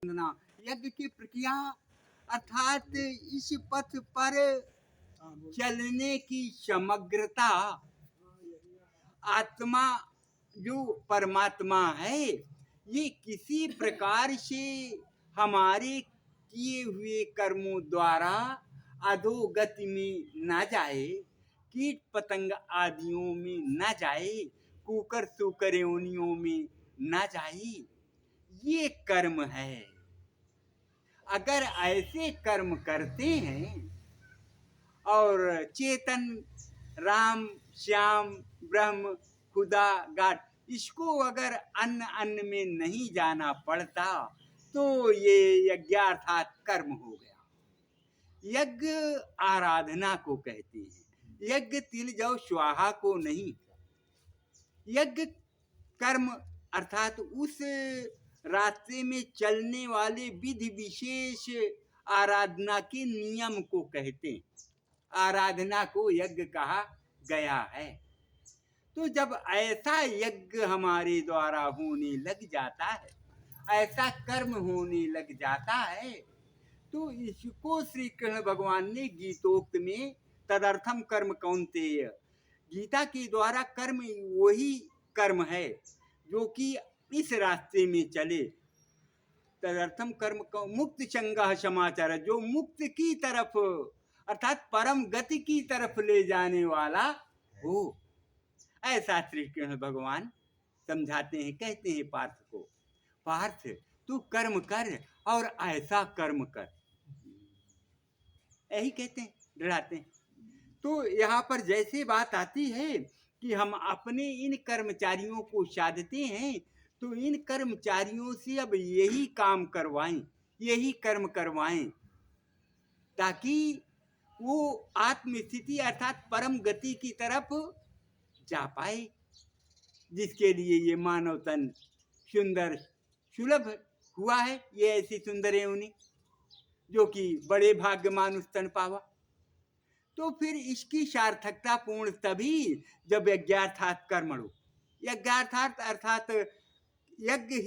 वंदना। यज्ञ की प्रक्रिया अर्थात इस पथ पर चलने की समग्रता, आत्मा जो परमात्मा है, ये किसी प्रकार से हमारे किए हुए कर्मों द्वारा अधोगति में ना जाए, कीट पतंग आदियों में ना जाए, कुकर सुकर योनियों में ना जाए। ये कर्म है। अगर ऐसे कर्म करते हैं और चेतन राम श्याम ब्रह्म खुदा गाड इसको अगर अन्न अन्न में नहीं जाना पड़ता तो ये यज्ञार्थात कर्म हो गया। यज्ञ आराधना को कहते हैं, यज्ञ तिल जौ स्वाहा को नहीं। यज्ञ कर्म अर्थात उस रास्ते में चलने वाले विधि विशेष आराधना के नियम को कहते हैं। आराधना को यज्ञ कहा गया है। तो जब ऐसा यज्ञ हमारे द्वारा होने लग जाता है, ऐसा कर्म होने लग जाता है, तो इसको श्री कृष्ण भगवान ने गीतोक्त में तदर्थम कर्म कौन्तेय, गीता के द्वारा कर्म वही कर्म है जो कि इस रास्ते में चले। तदर्थम कर्म मुक्त संगः समाचार, जो मुक्त की तरफ अर्थात परम गति की तरफ ले जाने वाला हो, ऐसा श्री कृष्ण भगवान समझाते हैं। कहते हैं पार्थ को, पार्थ तू कर्म कर और ऐसा कर्म कर, यही कहते हैं, डराते हैं। तो यहाँ पर जैसे बात आती है कि हम अपने इन कर्मचारियों को साधते हैं, तो इन कर्मचारियों से अब यही काम करवाएं, यही कर्म करवाएं, ताकि वो आत्मस्थिति अर्थात परम गति की तरफ जा पाए, जिसके लिए ये मानव तन सुंदर सुलभ हुआ है। ये ऐसी सुंदर योनि जो कि बड़े भाग्य मानुष तन पावा। तो फिर इसकी सार्थकता पूर्ण तभी जब यज्ञार्थात कर्मणो, यज्ञार्थात अर्थात यज्ञ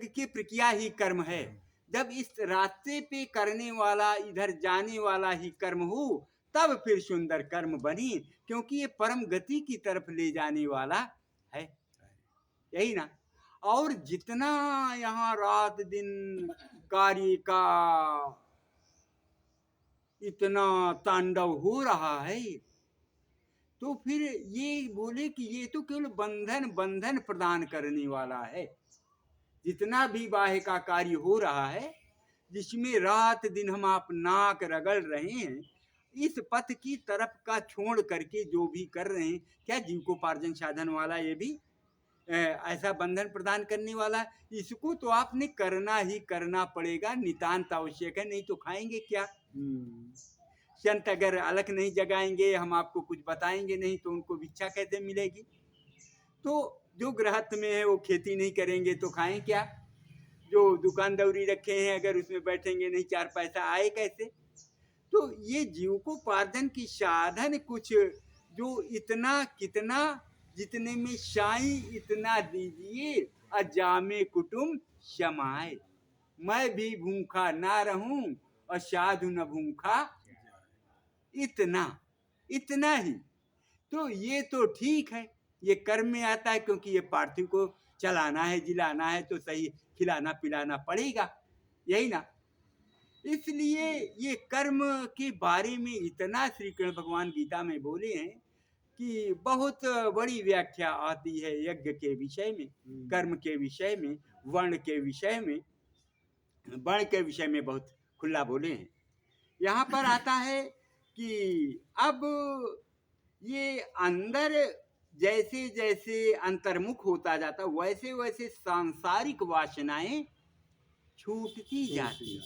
की प्रक्रिया ही कर्म है। जब इस रास्ते पे करने वाला, इधर जाने वाला ही कर्म हो, तब फिर सुंदर कर्म बनी, क्योंकि ये परम गति की तरफ ले जाने वाला है, यही ना। और जितना यहाँ रात दिन कार्य का इतना तांडव हो रहा है, तो फिर ये बोले कि ये तो केवल बंधन प्रदान करने वाला है। जितना भी बाह्य का कार्य हो रहा है, जिसमें रात दिन हम आप नाक रगड़ रहे हैं, इस पथ की तरफ का छोड़ करके जो भी कर रहे हैं, क्या जीविकोपार्जन साधन वाला ये भी ऐसा बंधन प्रदान करने वाला, इसको तो आपने करना ही करना पड़ेगा, नितांत आवश्यक है, नहीं तो खाएंगे क्या। संत अगर अलग नहीं जगाएंगे, हम आपको कुछ बताएंगे नहीं, तो उनको भिक्षा कैसे मिलेगी। तो जो गृहस्थ में है वो खेती नहीं करेंगे तो खाएं क्या। जो दुकान दौरी रखे हैं अगर उसमें बैठेंगे नहीं, चार पैसा आए कैसे। तो ये जीविकोपार्जन की साधन कुछ जो इतना कितना, जितने में साई इतना दीजिए, अजामे कुटुम समाए, मैं भी भूखा ना रहूं और साधु न भूखा, इतना इतना ही। तो ये तो ठीक है, ये कर्म में आता है, क्योंकि ये पार्थिव को चलाना है, जिलाना है, तो सही खिलाना पिलाना पड़ेगा, यही ना। इसलिए ये कर्म के बारे में इतना श्री कृष्ण भगवान गीता में बोले हैं कि बहुत बड़ी व्याख्या आती है यज्ञ के विषय में, कर्म के विषय में, वर्ण के विषय में, वर्ण के विषय में बहुत खुला बोले हैं। यहाँ पर आता है कि अब ये अंदर जैसे जैसे अंतर्मुख होता जाता, वैसे वैसे सांसारिक वासनाएं छूटती जाती,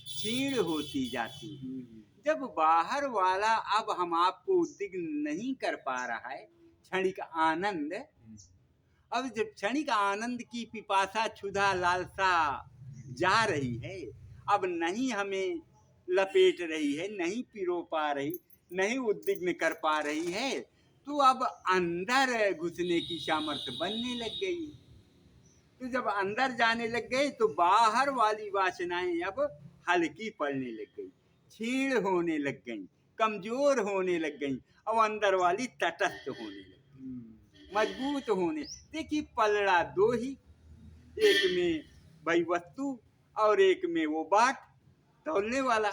क्षीण होती जाती। जब बाहर वाला अब हम आपको उद्विग्न नहीं कर पा रहा है, क्षणिक आनंद, अब जब क्षणिक आनंद की पिपासा क्षुधा लालसा जा रही है, अब नहीं हमें लपेट रही है, नहीं पिरो पा रही, नहीं उद्विग्न कर पा रही है, तो अब अंदर घुसने की सामर्थ्य बनने लग गई। तो जब अंदर जाने लग गए तो बाहर वाली वासनाएं अब हल्की पड़ने लग गई, क्षीण होने लग गई, कमजोर होने लग गई। अब अंदर वाली तटस्थ होने लग गई, मजबूत होने। देखिए पलड़ा दो ही, एक में भाई वस्तु और एक में वो बाट तौलने वाला।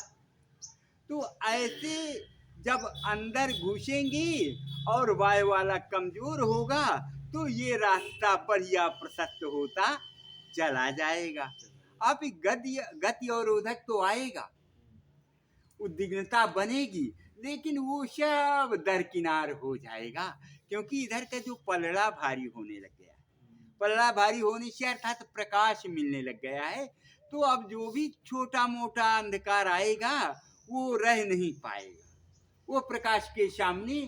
तो ऐसे जब अंदर घुसेंगी और वाय वाला कमजोर होगा तो ये रास्ता पर या प्रशस्त होता चला जाएगा। अब गति और उधक तो आएगा, उद्विग्नता बनेगी, लेकिन वो सब दरकिनार हो जाएगा, क्योंकि इधर का जो पलड़ा भारी होने लग गया, पलड़ा भारी होने से अर्थात प्रकाश मिलने लग गया है। तो अब जो भी छोटा मोटा अंधकार आएगा वो रह नहीं पाएगा, वो प्रकाश के सामने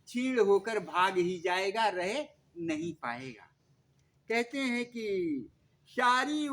क्षीण होकर भाग ही जाएगा, रह नहीं पाएगा। कहते हैं कि सारी